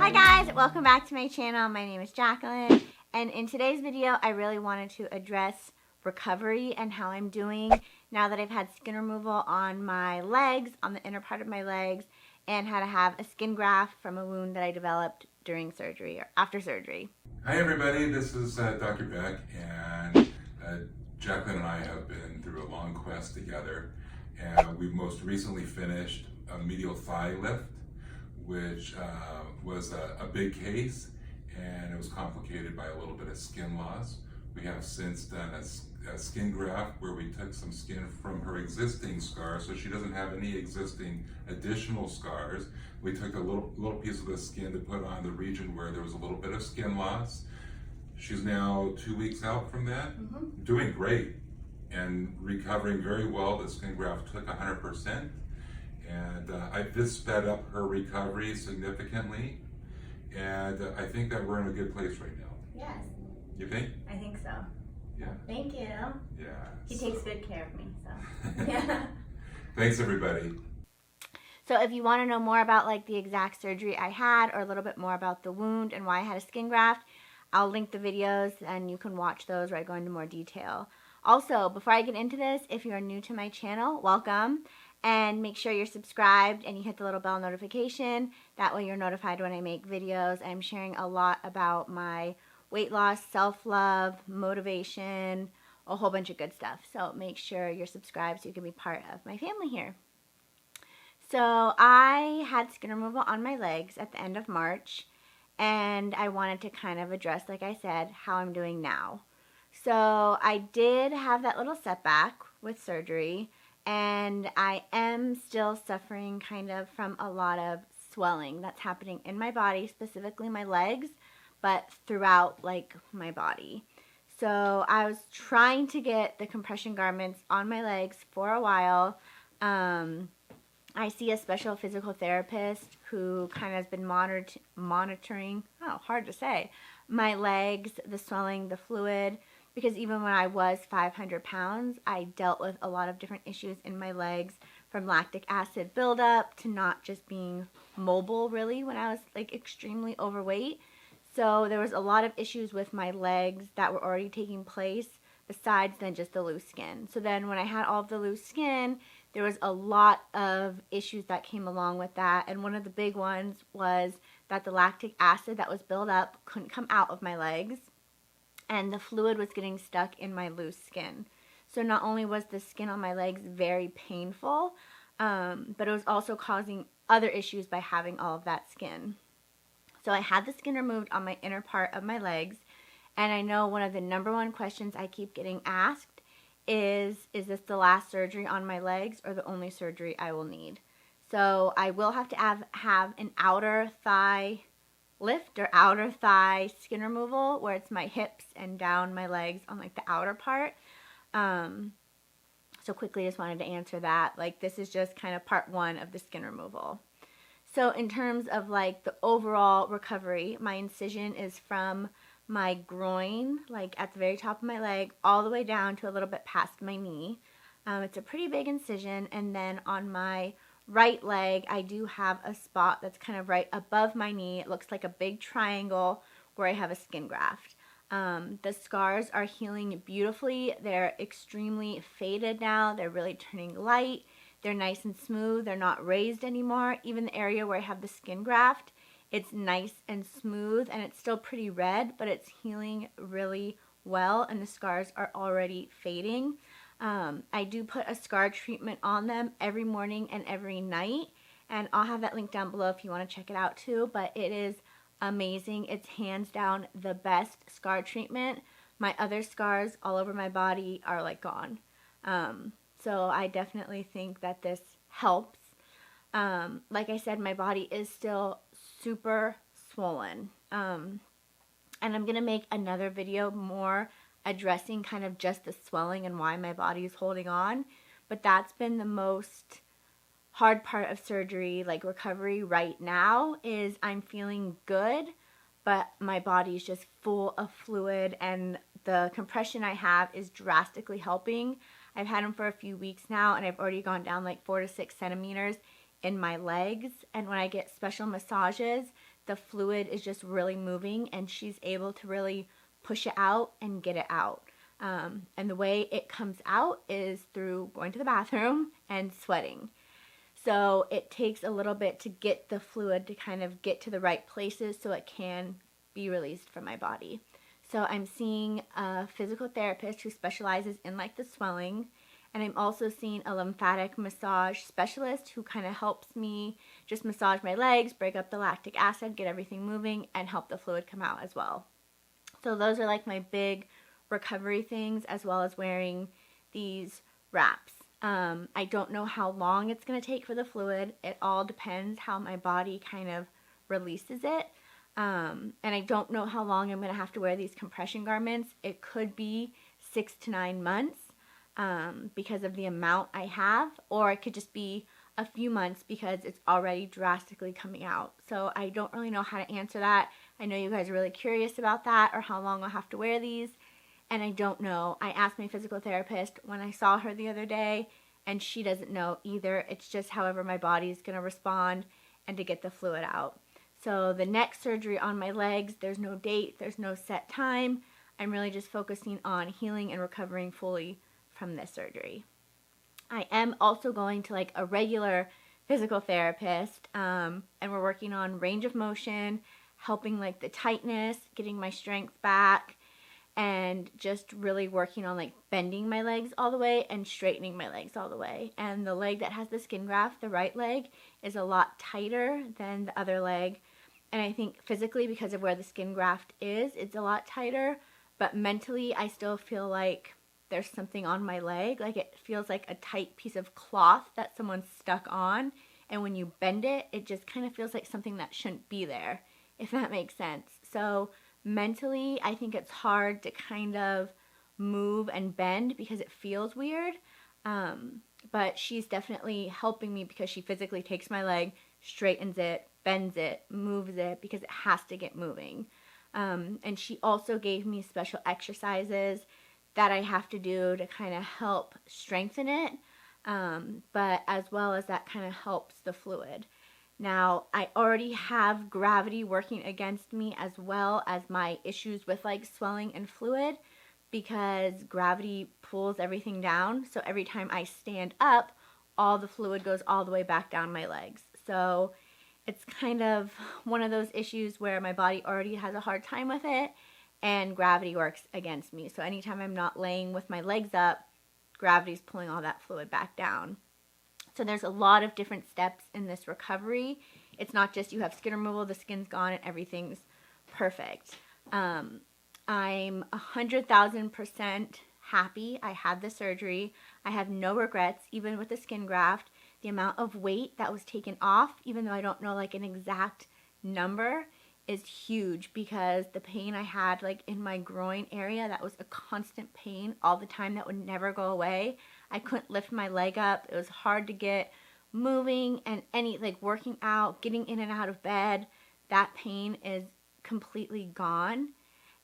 Hi guys, welcome back to my channel. My name is Jacqueline, and in today's video I really wanted to address recovery and how I'm doing now that I've had skin removal on my legs, on the inner part of my legs, and had to have a skin graft from a wound that I developed during surgery or after surgery. Hi everybody, this is Dr. Beck, and Jacqueline and I have been through a long quest together, and we've most recently finished a medial thigh lift, which was a big case, and it was complicated by a little bit of skin loss. We have since done a skin graft where we took some skin from her existing scar, so she doesn't have any existing additional scars. We took a little piece of the skin to put on the region where there was a little bit of skin loss. She's now 2 weeks out from that, doing great and recovering very well. The skin graft took 100%. And this sped up her recovery significantly, and I think that we're in a good place right now. Yes. You think? I think so. Yeah. Thank you. Yeah. He takes good care of me, so. Yeah. Thanks everybody. So if you want to know more about like the exact surgery I had, or a little bit more about the wound and why I had a skin graft, I'll link the videos and you can watch those where I go into more detail. Also, before I get into this, if you are new to my channel, welcome. And make sure you're subscribed and you hit the little bell notification. That way you're notified when I make videos. I'm sharing a lot about my weight loss, self-love, motivation, a whole bunch of good stuff. So make sure you're subscribed so you can be part of my family here. So I had skin removal on my legs at the end of March, and I wanted to kind of address, like I said, how I'm doing now. So I did have that little setback with surgery, and I am still suffering kind of from a lot of swelling that's happening in my body, specifically my legs, but throughout like my body. So I was trying to get the compression garments on my legs for a while. I see a special physical therapist who kind of has been monitoring, hard to say, my legs, the swelling, the fluid, because even when I was 500 pounds, I dealt with a lot of different issues in my legs, from lactic acid buildup to not just being mobile really when I was like extremely overweight. So there was a lot of issues with my legs that were already taking place besides than just the loose skin. So then when I had all of the loose skin, there was a lot of issues that came along with that. And one of the big ones was that the lactic acid that was built up couldn't come out of my legs, and the fluid was getting stuck in my loose skin. So not only was the skin on my legs very painful, but it was also causing other issues by having all of that skin. So I had the skin removed on my inner part of my legs, and I know one of the #1 questions I keep getting asked is this the last surgery on my legs or the only surgery I will need? So I will have to have an outer thigh lift or outer thigh skin removal, where it's my hips and down my legs on like the outer part. So quickly just wanted to answer that. Like, this is just kind of part 1 of the skin removal. So in terms of like the overall recovery, my incision is from my groin, like at the very top of my leg, all the way down to a little bit past my knee. It's a pretty big incision. And then on my right leg, I do have a spot that's kind of right above my knee. It looks like a big triangle where I have a skin graft. The scars are healing beautifully. They're extremely faded now. They're really turning light. They're nice and smooth. They're not raised anymore. Even the area where I have the skin graft, it's nice and smooth, and it's still pretty red, but it's healing really well, and the scars are already fading. I do put a scar treatment on them every morning and every night, and I'll have that link down below if you want to check it out too, but it is amazing. It's hands down the best scar treatment. My other scars all over my body are like gone. So I definitely think that this helps. Like I said, my body is still super swollen. And I'm going to make another video more addressing kind of just the swelling and why my body is holding on. But that's been the most hard part of surgery, like recovery right now, is I'm feeling good, but my body is just full of fluid, and the compression I have is drastically helping. I've had them for a few weeks now, and I've already gone down like 4 to 6 centimeters in my legs, and when I get special massages, the fluid is just really moving and she's able to really push it out and get it out. And the way it comes out is through going to the bathroom and sweating. So it takes a little bit to get the fluid to kind of get to the right places so it can be released from my body. So I'm seeing a physical therapist who specializes in like the swelling, and I'm also seeing a lymphatic massage specialist who kind of helps me just massage my legs, break up the lactic acid, get everything moving, and help the fluid come out as well. So those are like my big recovery things, as well as wearing these wraps. I don't know how long it's going to take for the fluid. It all depends how my body kind of releases it. And I don't know how long I'm going to have to wear these compression garments. It could be 6 to 9 months because of the amount I have, or it could just be a few months because it's already drastically coming out. So I don't really know how to answer that. I know you guys are really curious about that, or how long I'll have to wear these. And I don't know. I asked my physical therapist when I saw her the other day, and she doesn't know either. It's just however my body is going to respond and to get the fluid out. So the next surgery on my legs, there's no date, there's no set time. I'm really just focusing on healing and recovering fully from this surgery. I am also going to like a regular physical therapist, and we're working on range of motion, helping like the tightness, getting my strength back, and just really working on like bending my legs all the way and straightening my legs all the way. And the leg that has the skin graft, the right leg, is a lot tighter than the other leg. And I think physically, because of where the skin graft is, it's a lot tighter. But mentally, I still feel like there's something on my leg. Like it feels like a tight piece of cloth that someone stuck on. And when you bend it, it just kind of feels like something that shouldn't be there, if that makes sense. So mentally, I think it's hard to kind of move and bend because it feels weird. But she's definitely helping me because she physically takes my leg, straightens it, bends it, moves it, because it has to get moving. And she also gave me special exercises that I have to do to kind of help strengthen it, but as well as that kind of helps the fluid. Now, I already have gravity working against me, as well as my issues with like swelling and fluid, because gravity pulls everything down. So every time I stand up, all the fluid goes all the way back down my legs. So it's kind of one of those issues where my body already has a hard time with it, and gravity works against me. So anytime I'm not laying with my legs up, gravity's pulling all that fluid back down. So there's a lot of different steps in this recovery. It's not just you have skin removal, the skin's gone, and everything's perfect. I'm 100,000% happy I had the surgery. I have no regrets, even with the skin graft. The amount of weight that was taken off, even though I don't know like an exact number, is huge, because the pain I had like in my groin area, that was a constant pain all the time that would never go away. I couldn't lift my leg up. It was hard to get moving, and any like working out, getting in and out of bed, that pain is completely gone.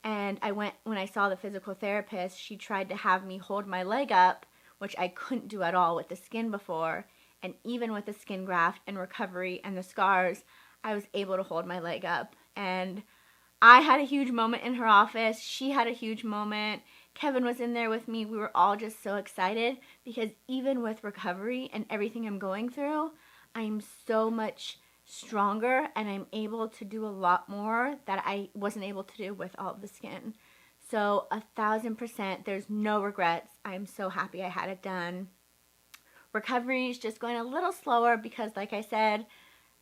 And when I saw the physical therapist, she tried to have me hold my leg up, which I couldn't do at all with the skin before. And even with the skin graft and recovery and the scars, I was able to hold my leg up. And I had a huge moment in her office. She had a huge moment. Kevin was in there with me. We were all just so excited, because even with recovery and everything I'm going through, I'm so much stronger, and I'm able to do a lot more that I wasn't able to do with all of the skin. So 1,000%, there's no regrets. I'm so happy I had it done. Recovery is just going a little slower because, like I said,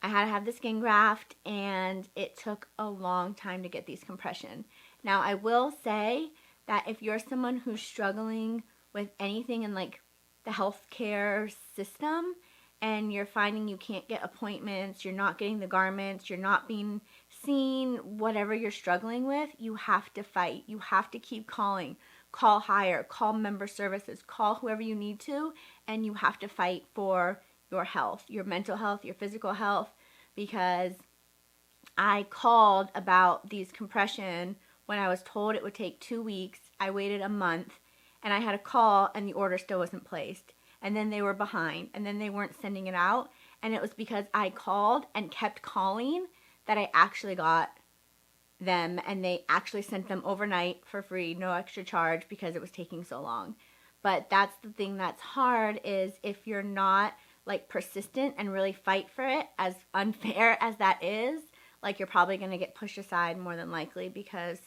I had to have the skin graft, and it took a long time to get these compression. Now, I will say that if you're someone who's struggling with anything in like the healthcare system, and you're finding you can't get appointments, you're not getting the garments, you're not being seen, whatever you're struggling with, you have to fight. You have to keep calling. Call higher, call member services, call whoever you need to, and you have to fight for your health, your mental health, your physical health, because I called about these compression when I was told it would take 2 weeks. I waited a month, and I had a call, and the order still wasn't placed. And then they were behind, and then they weren't sending it out. And it was because I called and kept calling that I actually got them, and they actually sent them overnight for free, no extra charge, because it was taking so long. But that's the thing that's hard, is if you're not like persistent and really fight for it, as unfair as that is, like you're probably going to get pushed aside more than likely, because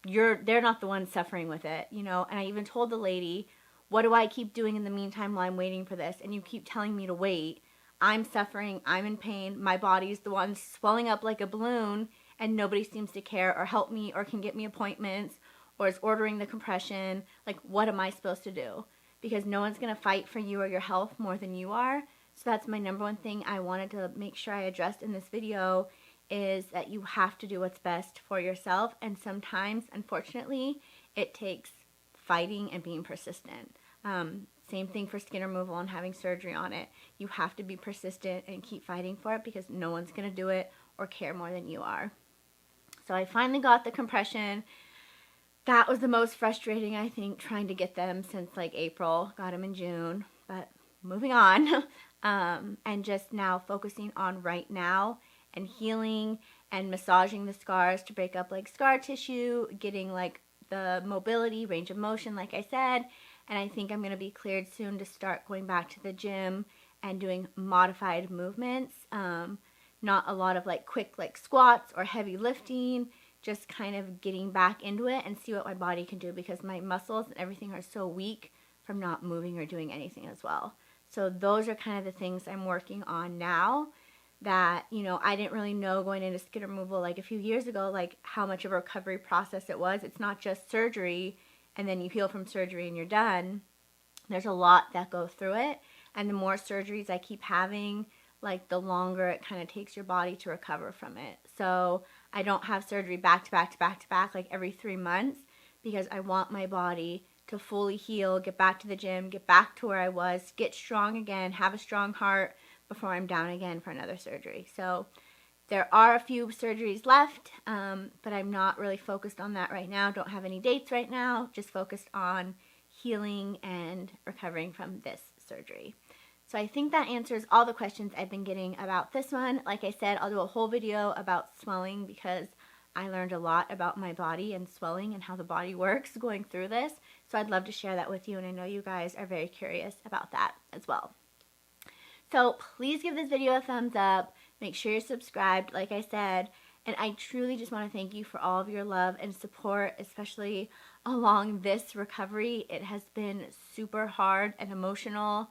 they're not the ones suffering with it, you know. And I even told the lady, what do I keep doing in the meantime while I'm waiting for this? And you keep telling me to wait. I'm suffering, I'm in pain, my body's the one swelling up like a balloon, and nobody seems to care or help me or can get me appointments or is ordering the compression. Like, what am I supposed to do? Because no one's going to fight for you or your health more than you are. So that's my number one thing I wanted to make sure I addressed in this video, is that you have to do what's best for yourself. And sometimes, unfortunately, it takes fighting and being persistent. Same thing for skin removal and having surgery on it. You have to be persistent and keep fighting for it, because no one's going to do it or care more than you are. So I finally got the compression. That was the most frustrating, I think, trying to get them since like April. Got them in June, but moving on. And just now focusing on right now and healing and massaging the scars to break up like scar tissue, getting like the mobility, range of motion, like I said. And I think I'm going to be cleared soon to start going back to the gym and doing modified movements. Not a lot of like quick like squats or heavy lifting, just kind of getting back into it and see what my body can do, because my muscles and everything are so weak from not moving or doing anything as well. So those are kind of the things I'm working on now that, you know, I didn't really know going into skin removal like a few years ago, like how much of a recovery process it was. It's not just surgery and then you heal from surgery and you're done. There's a lot that go through it, and the more surgeries I keep having, like the longer it kind of takes your body to recover from it. So I don't have surgery back to back to back to back like every 3 months, because I want my body to fully heal, get back to the gym, get back to where I was, get strong again, have a strong heart before I'm down again for another surgery. So there are a few surgeries left, but I'm not really focused on that right now. Don't have any dates right now, just focused on healing and recovering from this surgery. So I think that answers all the questions I've been getting about this one. Like I said, I'll do a whole video about swelling, because I learned a lot about my body and swelling and how the body works going through this. So I'd love to share that with you, and I know you guys are very curious about that as well. So please give this video a thumbs up. Make sure you're subscribed, like I said. And I truly just want to thank you for all of your love and support, especially along this recovery. It has been super hard and emotional,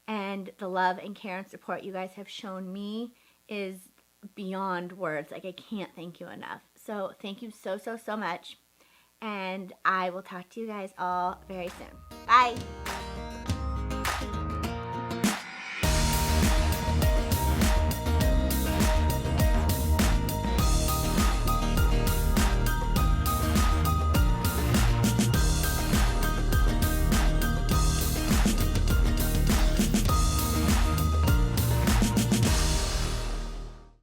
and the love and care and support you guys have shown me is beyond words. Like, I can't thank you enough. So thank you so, so, so much. And I will talk to you guys all very soon. Bye.